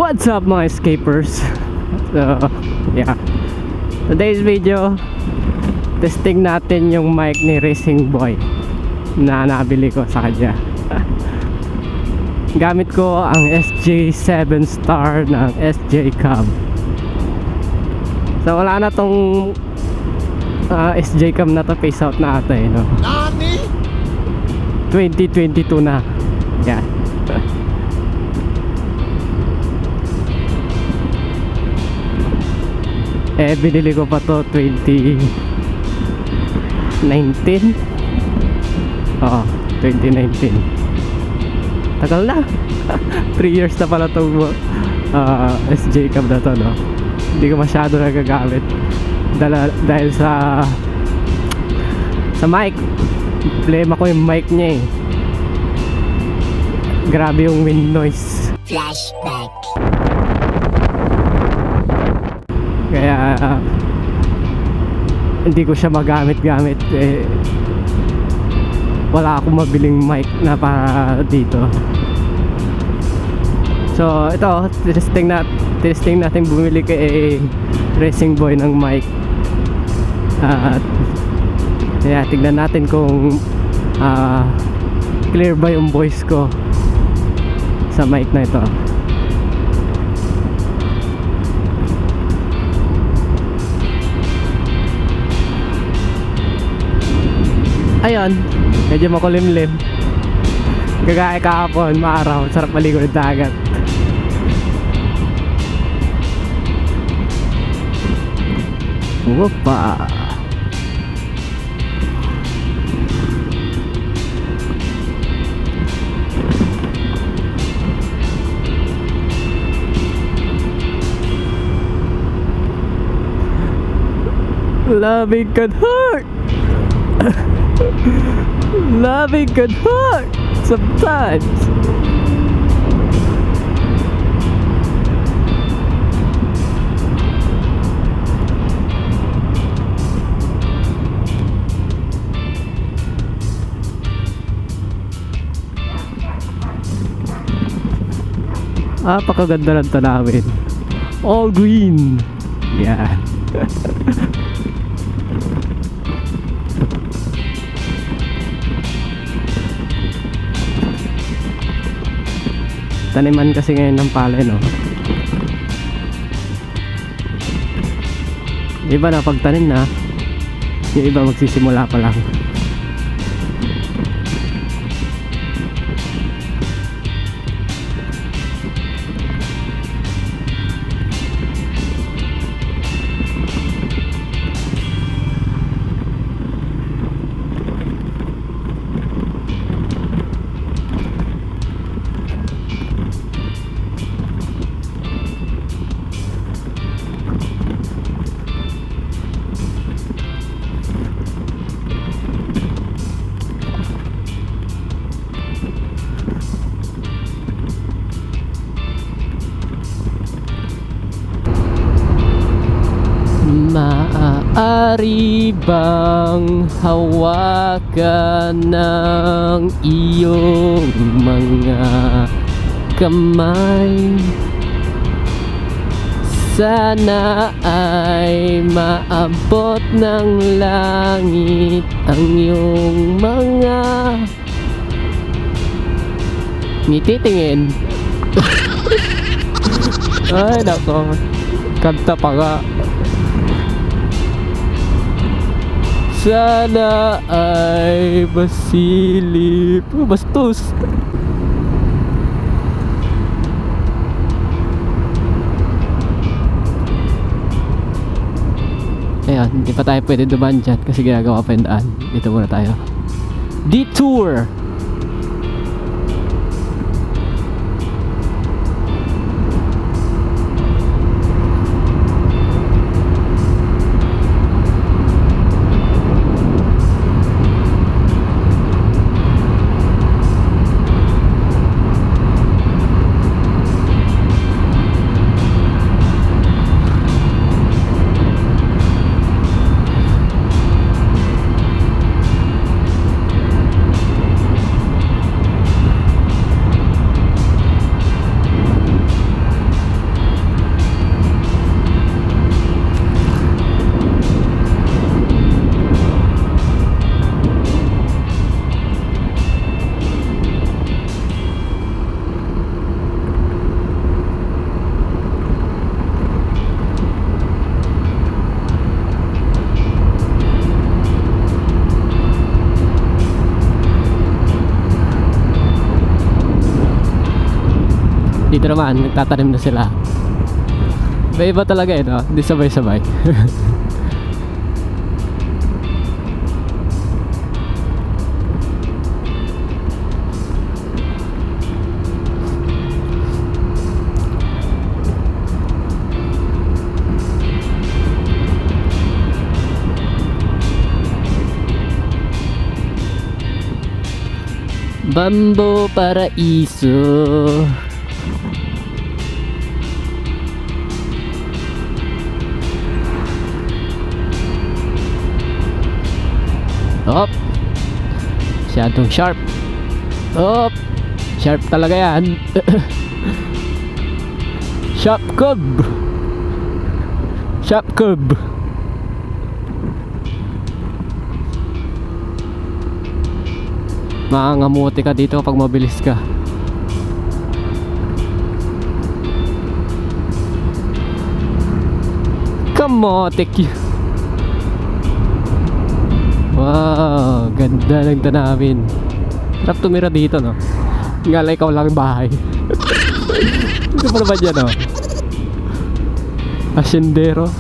What's up mga escapers? So, yeah. Today's video, testing natin yung mic ni Racing Boy na nabili ko sa kanya. Gamit ko ang SJ7 Star ng SJ Cam. So wala na tong SJ Cam na to, face out na ata eh, no? 2022 na. Yeah. Binili ko pa to 2019. Oo, 2019. Tagal na. 3 years na pala tong SJ Cam na to, no? Hindi ko masyado nagagamit dahil sa mic. Problema ko yung mic niya eh. Grabe yung wind noise. Flashback. Kaya hindi ko siya magamit-gamit eh, wala akong mabiling mic na para dito. So ito, testing natin bumili kay Racing Boy ng mic. At yeah, tignan natin kung clear ba yung voice ko sa mic na ito. Ayun, medyo makulimlim. Kagaya kahapon, maaraw, sarap maligo ng dagat. Whoopah! Loving can hurt. Loving can hurt sometimes. Napakaganda ng tanawin. All green. Yeah. Taniman kasi ngayon ng palay, no? Iba na pagtanim na, yung iba magsisimula pa lang. Maaari bang hawakan ng iyong mga kamay? Sana ay maabot ng langit ang iyong mga ngititingin. Ay nako, kanta pa nga. Sana ay masilip. Bastos. Ayan, hindi pa tayo pwede dumaan dyan kasi ginagawa pa yung daan. Dito muna tayo. Detour. Dito naman, nagtatanim na sila. May iba talaga eh, no? Hindi sabay-sabay. Bambo Paraiso. Op. Masyadong sharp. Op. Sharp talaga yan. Sharp curb. Sharp curb. Maangamuti ka dito pag mabilis ka. Kamotik. Wow, ganda ng tanawin. Sarap tumira dito, no? Ngala ikaw lang yung bahay. Ito pa naman yan, no? Asyendero.